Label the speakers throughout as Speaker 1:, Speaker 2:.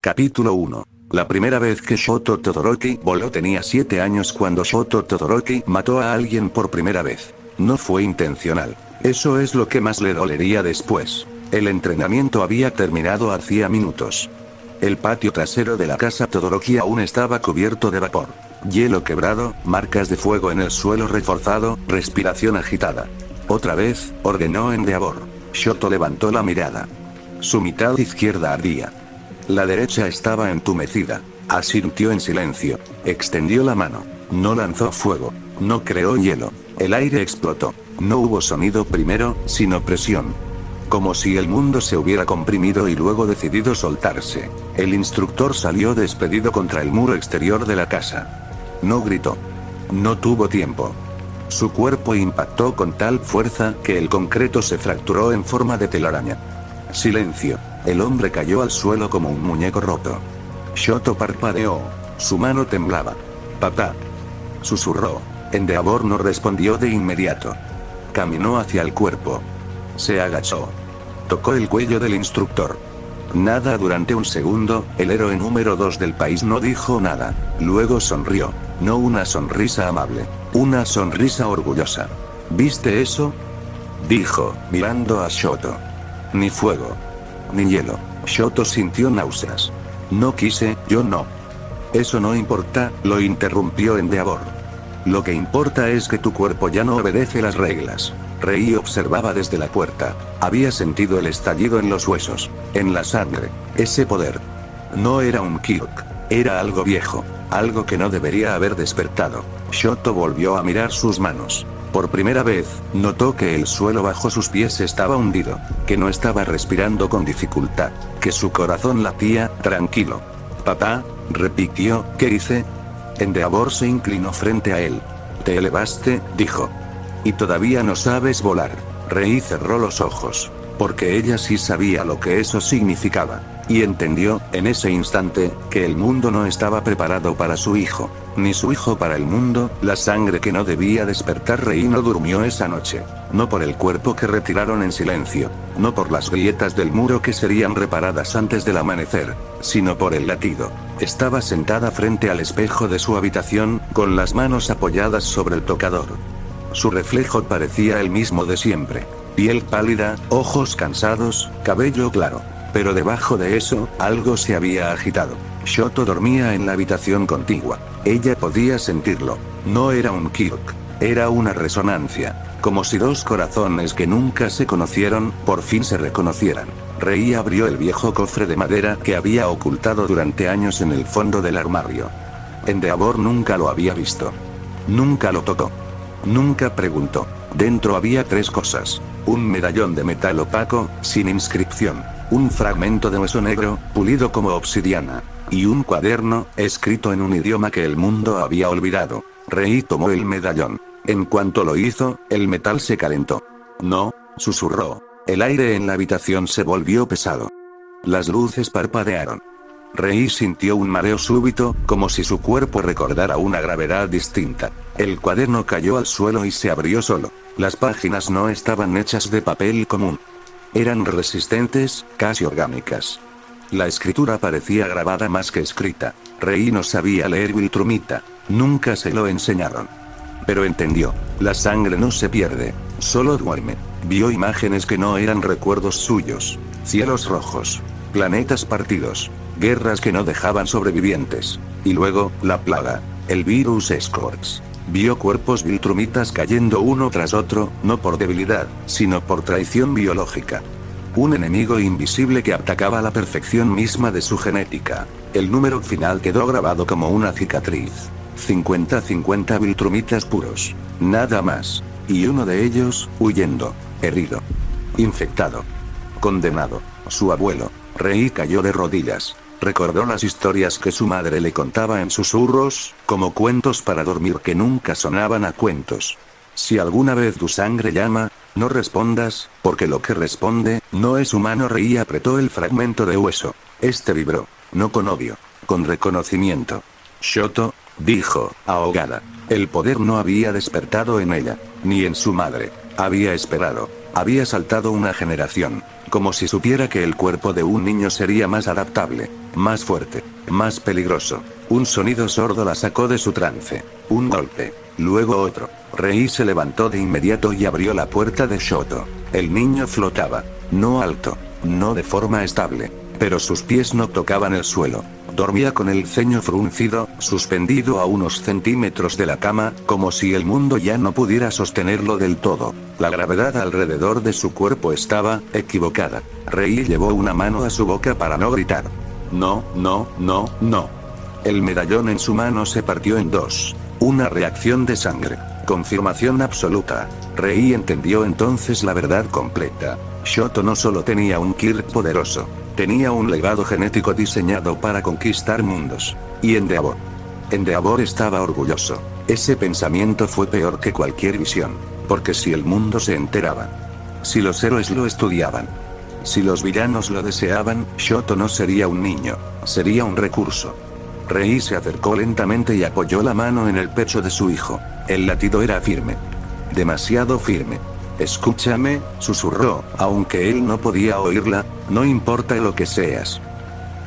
Speaker 1: Capítulo 1. La primera vez que Shoto Todoroki voló tenía 7 años cuando Shoto Todoroki mató a alguien por primera vez. No fue intencional. Eso es lo que más le dolería después. El entrenamiento había terminado hacía minutos. El patio trasero de la casa Todoroki aún estaba cubierto de vapor. Hielo quebrado, marcas de fuego en el suelo reforzado, respiración agitada. Otra vez, ordenó Endeavor. Shoto levantó la mirada. Su mitad izquierda ardía. La derecha estaba entumecida. Asintió en silencio. Extendió la mano. No lanzó fuego. No creó hielo. El aire explotó. No hubo sonido primero, sino presión. Como si el mundo se hubiera comprimido y luego decidido soltarse. El instructor salió despedido contra el muro exterior de la casa. No gritó. No tuvo tiempo. Su cuerpo impactó con tal fuerza que el concreto se fracturó en forma de telaraña. Silencio. El hombre cayó al suelo como un muñeco roto. Shoto parpadeó. Su mano temblaba. «Papá», susurró. Endeavor no respondió de inmediato. Caminó hacia el cuerpo. Se agachó. Tocó el cuello del instructor. Nada durante un segundo. El héroe número 2 del país no dijo nada. Luego sonrió. No una sonrisa amable. Una sonrisa orgullosa. «¿Viste eso?», dijo, mirando a Shoto. Ni fuego. Ni hielo. Shoto sintió náuseas. «No quise, yo no». «Eso no importa», lo interrumpió Endeavor. «Lo que importa es que tu cuerpo ya no obedece las reglas». Rei observaba desde la puerta. Había sentido el estallido en los huesos, en la sangre. Ese poder. No era un Kyuk. Era algo viejo. Algo que no debería haber despertado. Shoto volvió a mirar sus manos. Por primera vez, notó que el suelo bajo sus pies estaba hundido, que no estaba respirando con dificultad, que su corazón latía, tranquilo. «Papá», repitió, «¿qué hice?». Endeavor se inclinó frente a él. «Te elevaste», dijo. «Y todavía no sabes volar». Rei cerró los ojos, porque ella sí sabía lo que eso significaba. Y entendió, en ese instante, que el mundo no estaba preparado para su hijo, ni su hijo para el mundo. La sangre que no debía despertar. Rei no durmió esa noche. No por el cuerpo que retiraron en silencio, no por las grietas del muro que serían reparadas antes del amanecer, sino por el latido. Estaba sentada frente al espejo de su habitación, con las manos apoyadas sobre el tocador. Su reflejo parecía el mismo de siempre. Piel pálida, ojos cansados, cabello claro. Pero debajo de eso, algo se había agitado. Shoto dormía en la habitación contigua. Ella podía sentirlo. No era un Kyuk. Era una resonancia. Como si dos corazones que nunca se conocieron, por fin se reconocieran. Rei abrió el viejo cofre de madera que había ocultado durante años en el fondo del armario. Endeavor nunca lo había visto. Nunca lo tocó. Nunca preguntó. Dentro había 3 cosas. Un medallón de metal opaco, sin inscripción. Un fragmento de hueso negro, pulido como obsidiana. Y un cuaderno, escrito en un idioma que el mundo había olvidado. Rei tomó el medallón. En cuanto lo hizo, el metal se calentó. «No», susurró. El aire en la habitación se volvió pesado. Las luces parpadearon. Rei sintió un mareo súbito, como si su cuerpo recordara una gravedad distinta. El cuaderno cayó al suelo y se abrió solo. Las páginas no estaban hechas de papel común. Eran resistentes, casi orgánicas. La escritura parecía grabada más que escrita. Rei no sabía leer Viltrumita. Nunca se lo enseñaron. Pero entendió. La sangre no se pierde, solo duerme. Vio imágenes que no eran recuerdos suyos. Cielos rojos. Planetas partidos. Guerras que no dejaban sobrevivientes. Y luego, la plaga. El virus Scorch. Vio cuerpos viltrumitas cayendo uno tras otro, no por debilidad, sino por traición biológica. Un enemigo invisible que atacaba la perfección misma de su genética. El número final quedó grabado como una cicatriz. 50-50 viltrumitas puros. Nada más. Y uno de ellos, huyendo. Herido. Infectado. Condenado. Su abuelo. Rei cayó de rodillas. Recordó las historias que su madre le contaba en susurros, como cuentos para dormir que nunca sonaban a cuentos. Si alguna vez tu sangre llama, no respondas, porque lo que responde, no es humano. Rei apretó el fragmento de hueso. Este vibró, no con odio, con reconocimiento. «Shoto», dijo, ahogada. El poder no había despertado en ella, ni en su madre. Había esperado. Había saltado una generación, como si supiera que el cuerpo de un niño sería más adaptable, más fuerte, más peligroso. Un sonido sordo la sacó de su trance. Un golpe, luego otro. Rei se levantó de inmediato y abrió la puerta de Shoto. El niño flotaba, no alto, no de forma estable, pero sus pies no tocaban el suelo. Dormía con el ceño fruncido, suspendido a unos centímetros de la cama, como si el mundo ya no pudiera sostenerlo del todo. La gravedad alrededor de su cuerpo estaba equivocada. Rei llevó una mano a su boca para no gritar. No, no, no, no. El medallón en su mano se partió en dos. Una reacción de sangre. Confirmación absoluta. Rei entendió entonces la verdad completa. Shoto no solo tenía un Kirk poderoso. Tenía un legado genético diseñado para conquistar mundos. Y Endeavor estaba orgulloso. Ese pensamiento fue peor que cualquier visión. Porque si el mundo se enteraba, si los héroes lo estudiaban, si los villanos lo deseaban, Shoto no sería un niño, sería un recurso. Rei se acercó lentamente y apoyó la mano en el pecho de su hijo. El latido era firme. Demasiado firme. Escúchame, susurró, aunque él no podía oírla, no importa lo que seas.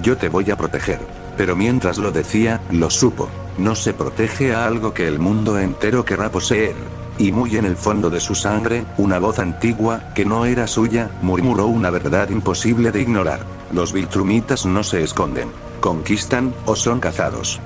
Speaker 1: Yo te voy a proteger. Pero mientras lo decía, lo supo. No se protege a algo que el mundo entero querrá poseer. Y muy en el fondo de su sangre, una voz antigua, que no era suya, murmuró una verdad imposible de ignorar. Los Viltrumitas no se esconden. Conquistan, o son cazados.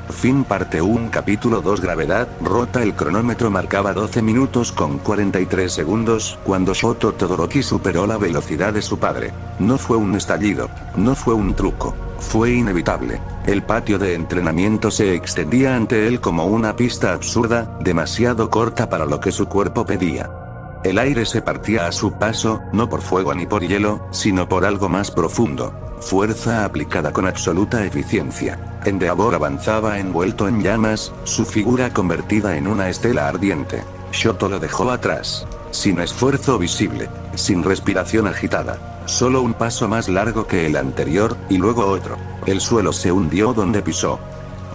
Speaker 1: Fin parte 1 Capítulo 2 Gravedad rota. El cronómetro marcaba 12 minutos con 43 segundos, cuando Shoto Todoroki superó la velocidad de su padre. No fue un estallido, no fue un truco, fue inevitable. El patio de entrenamiento se extendía ante él como una pista absurda, demasiado corta para lo que su cuerpo pedía. El aire se partía a su paso, no por fuego ni por hielo, sino por algo más profundo. Fuerza aplicada con absoluta eficiencia. Endeavor avanzaba envuelto en llamas, su figura convertida en una estela ardiente. Shoto lo dejó atrás. Sin esfuerzo visible, sin respiración agitada. Solo un paso más largo que el anterior, y luego otro. El suelo se hundió donde pisó.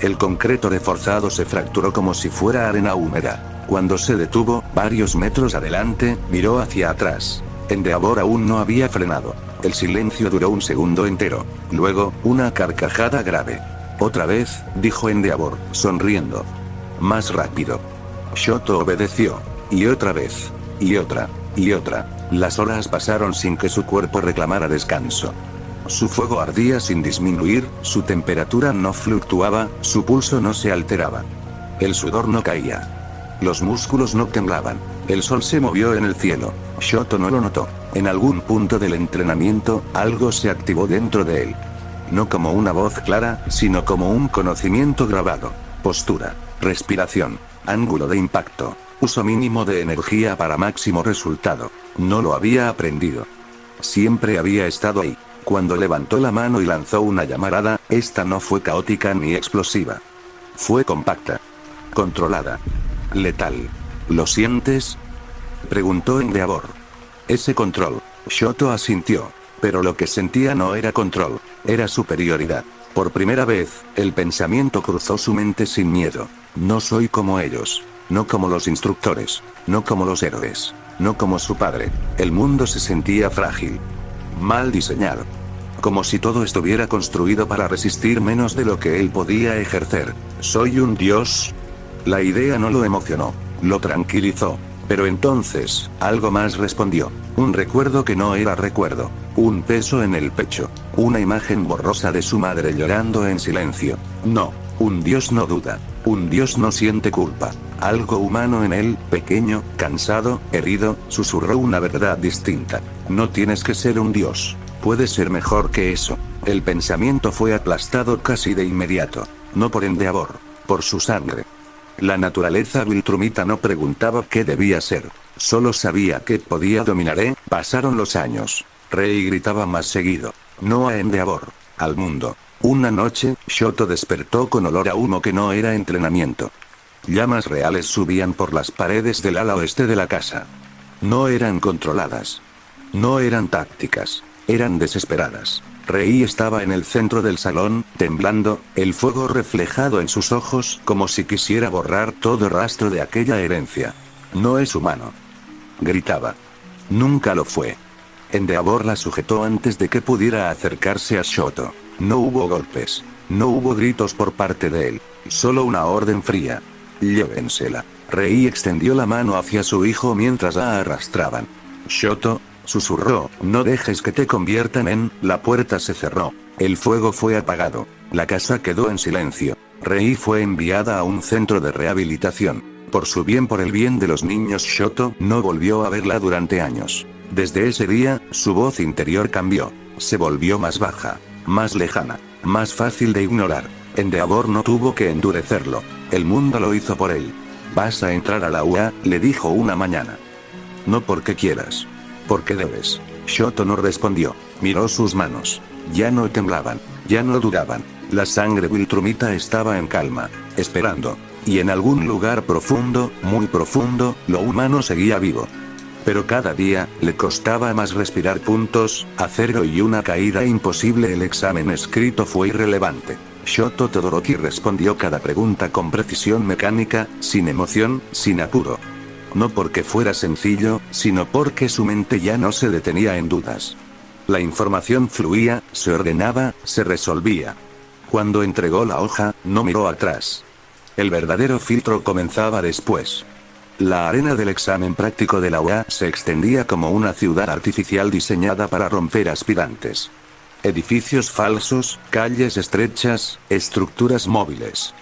Speaker 1: El concreto reforzado se fracturó como si fuera arena húmeda. Cuando se detuvo, varios metros adelante, miró hacia atrás. Endeavor aún no había frenado. El silencio duró un segundo entero. Luego, una carcajada grave. Otra vez, dijo Endeavor, sonriendo. Más rápido. Shoto obedeció. Y otra vez. Y otra. Y otra. Las horas pasaron sin que su cuerpo reclamara descanso. Su fuego ardía sin disminuir, su temperatura no fluctuaba, su pulso no se alteraba. El sudor no caía. Los músculos no temblaban. El sol se movió en el cielo. Shoto no lo notó. En algún punto del entrenamiento, algo se activó dentro de él. No como una voz clara, sino como un conocimiento grabado. Postura, respiración, ángulo de impacto, uso mínimo de energía para máximo resultado. No lo había aprendido. Siempre había estado ahí. Cuando levantó la mano y lanzó una llamarada, esta no fue caótica ni explosiva. Fue compacta. Controlada. Letal. ¿Lo sientes?, preguntó Endeavor. Ese control. Shoto asintió. Pero lo que sentía no era control, era superioridad. Por primera vez, el pensamiento cruzó su mente sin miedo. No soy como ellos. No como los instructores. No como los héroes. No como su padre. El mundo se sentía frágil. Mal diseñado. Como si todo estuviera construido para resistir menos de lo que él podía ejercer. ¿Soy un dios? La idea no lo emocionó. Lo tranquilizó. Pero entonces, algo más respondió. Un recuerdo que no era recuerdo. Un peso en el pecho. Una imagen borrosa de su madre llorando en silencio. No, un dios no duda. Un dios no siente culpa. Algo humano en él, pequeño, cansado, herido, susurró una verdad distinta. No tienes que ser un dios. Puedes ser mejor que eso. El pensamiento fue aplastado casi de inmediato. No por Endeavor, por su sangre. La naturaleza viltrumita no preguntaba qué debía ser. Solo sabía que podía dominar. Pasaron los años. Rei gritaba más seguido. No a Endeavor, al mundo. Una noche, Shoto despertó con olor a humo que no era entrenamiento. Llamas reales subían por las paredes del ala oeste de la casa. No eran controladas. No eran tácticas. Eran desesperadas. Rei estaba en el centro del salón, temblando, el fuego reflejado en sus ojos, como si quisiera borrar todo rastro de aquella herencia. No es humano. Gritaba. Nunca lo fue. Endeavor la sujetó antes de que pudiera acercarse a Shoto. No hubo golpes. No hubo gritos por parte de él. Solo una orden fría. Llévensela. Rei extendió la mano hacia su hijo mientras la arrastraban. Shoto, susurró, no dejes que te conviertan en... La puerta se cerró. El fuego fue apagado. La casa quedó en silencio. Rei fue enviada a un centro de rehabilitación. Por su bien, por el bien de los niños, Shoto no volvió a verla durante años. Desde ese día, su voz interior cambió. Se volvió más baja, más lejana, más fácil de ignorar. Endeavor no tuvo que endurecerlo. El mundo lo hizo por él. Vas a entrar a la UA, le dijo una mañana. No porque quieras. Porque debes. Shoto no respondió. Miró sus manos. Ya no temblaban. Ya no dudaban. La sangre viltrumita estaba en calma, esperando. Y en algún lugar profundo, muy profundo, lo humano seguía vivo. Pero cada día, le costaba más respirar. Acero y una caída imposible. El examen escrito fue irrelevante. Shoto Todoroki respondió cada pregunta con precisión mecánica, sin emoción, sin apuro. No porque fuera sencillo, sino porque su mente ya no se detenía en dudas. La información fluía, se ordenaba, se resolvía. Cuando entregó la hoja, no miró atrás. El verdadero filtro comenzaba después. La arena del examen práctico de la UA se extendía como una ciudad artificial diseñada para romper aspirantes. Edificios falsos, calles estrechas, estructuras móviles.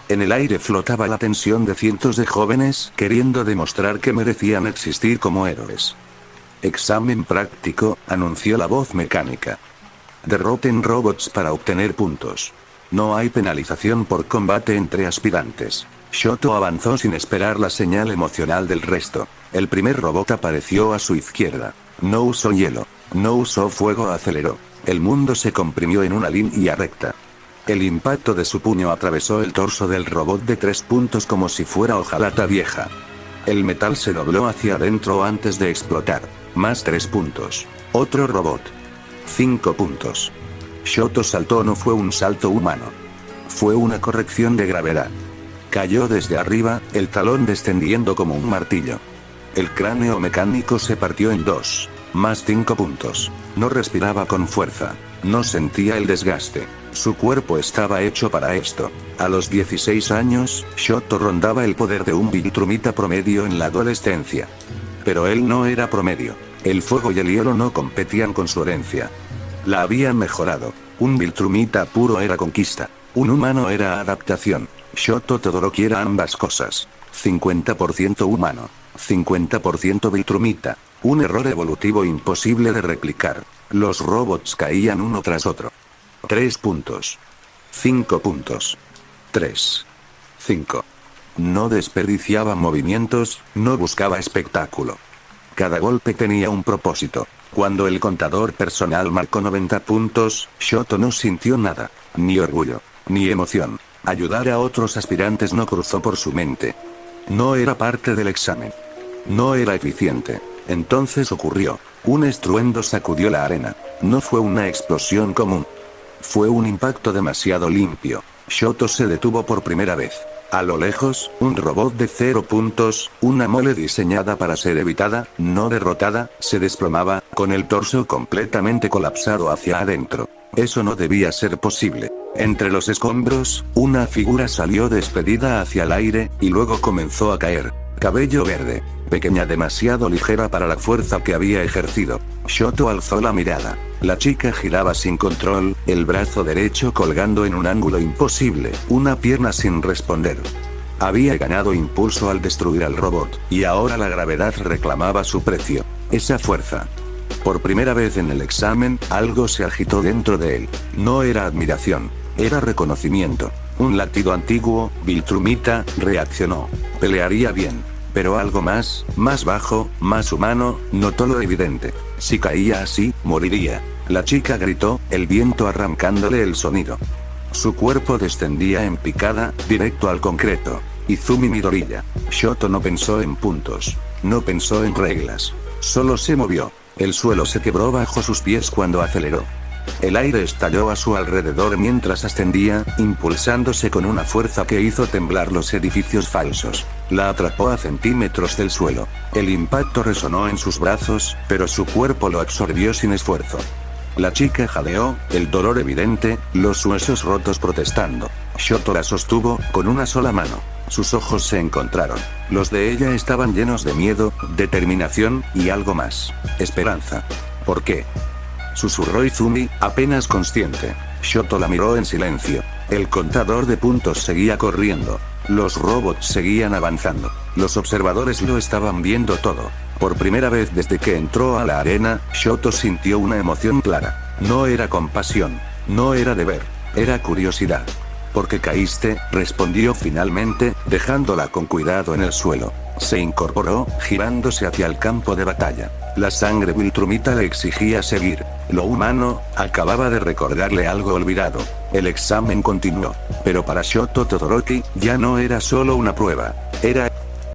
Speaker 1: En el aire flotaba la tensión de cientos de jóvenes queriendo demostrar que merecían existir como héroes. Examen práctico, anunció la voz mecánica. Derroten robots para obtener puntos. No hay penalización por combate entre aspirantes. Shoto avanzó sin esperar la señal emocional del resto. El primer robot apareció a su izquierda. No usó hielo. No usó fuego, aceleró. El mundo se comprimió en una línea recta. El impacto de su puño atravesó el torso del robot de 3 puntos como si fuera hojalata vieja. El metal se dobló hacia adentro antes de explotar. Más 3 puntos. Otro robot. 5 puntos. Shoto saltó. No fue un salto humano. Fue una corrección de gravedad. Cayó desde arriba, el talón descendiendo como un martillo. El cráneo mecánico se partió en 2. Más 5 puntos. No respiraba con fuerza. No sentía el desgaste. Su cuerpo estaba hecho para esto. A los 16 años, Shoto rondaba el poder de un viltrumita promedio en la adolescencia. Pero él no era promedio. El fuego y el hielo no competían con su herencia. La habían mejorado. Un viltrumita puro era conquista. Un humano era adaptación. Shoto Todoroki era ambas cosas. 50% humano. 50% viltrumita. Un error evolutivo imposible de replicar. Los robots caían uno tras otro. 3 puntos. 5 puntos. 3. 5. No desperdiciaba movimientos, no buscaba espectáculo. Cada golpe tenía un propósito. Cuando el contador personal marcó 90 puntos, Shoto no sintió nada. Ni orgullo. Ni emoción. Ayudar a otros aspirantes no cruzó por su mente. No era parte del examen. No era eficiente. Entonces ocurrió. Un estruendo sacudió la arena. No fue una explosión común. Fue un impacto demasiado limpio. Shoto se detuvo por primera vez. A lo lejos, un robot de 0 puntos, una mole diseñada para ser evitada, no derrotada, se desplomaba, con el torso completamente colapsado hacia adentro. Eso no debía ser posible. Entre los escombros, una figura salió despedida hacia el aire, y luego comenzó a caer. Cabello verde. Pequeña, demasiado ligera para la fuerza que había ejercido. Shoto alzó la mirada. La chica giraba sin control, el brazo derecho colgando en un ángulo imposible, una pierna sin responder. Había ganado impulso al destruir al robot, y ahora la gravedad reclamaba su precio. Esa fuerza. Por primera vez en el examen, algo se agitó dentro de él. No era admiración, era reconocimiento. Un latido antiguo, viltrumita, reaccionó. Pelearía bien. Pero algo más bajo, más humano, notó lo evidente. Si caía así, moriría. La chica gritó, el viento arrancándole el sonido. Su cuerpo descendía en picada, directo al concreto. Izumi Midoriya. Shoto no pensó en puntos. No pensó en reglas. Solo se movió. El suelo se quebró bajo sus pies cuando aceleró. El aire estalló a su alrededor mientras ascendía, impulsándose con una fuerza que hizo temblar los edificios falsos. La atrapó a centímetros del suelo. El impacto resonó en sus brazos, pero su cuerpo lo absorbió sin esfuerzo. La chica jadeó, el dolor evidente, los huesos rotos protestando. Shoto la sostuvo, con una sola mano. Sus ojos se encontraron. Los de ella estaban llenos de miedo, determinación, y algo más. Esperanza. ¿Por qué? Susurró Izumi, apenas consciente. Shoto la miró en silencio. El contador de puntos seguía corriendo. Los robots seguían avanzando. Los observadores lo estaban viendo todo. Por primera vez desde que entró a la arena, Shoto sintió una emoción clara. No era compasión. No era deber. Era curiosidad. ¿Por qué caíste?, respondió finalmente, dejándola con cuidado en el suelo. Se incorporó, girándose hacia el campo de batalla. La sangre Viltrumita le exigía seguir. Lo humano acababa de recordarle algo olvidado. El examen continuó. Pero para Shoto Todoroki, ya no era solo una prueba. Era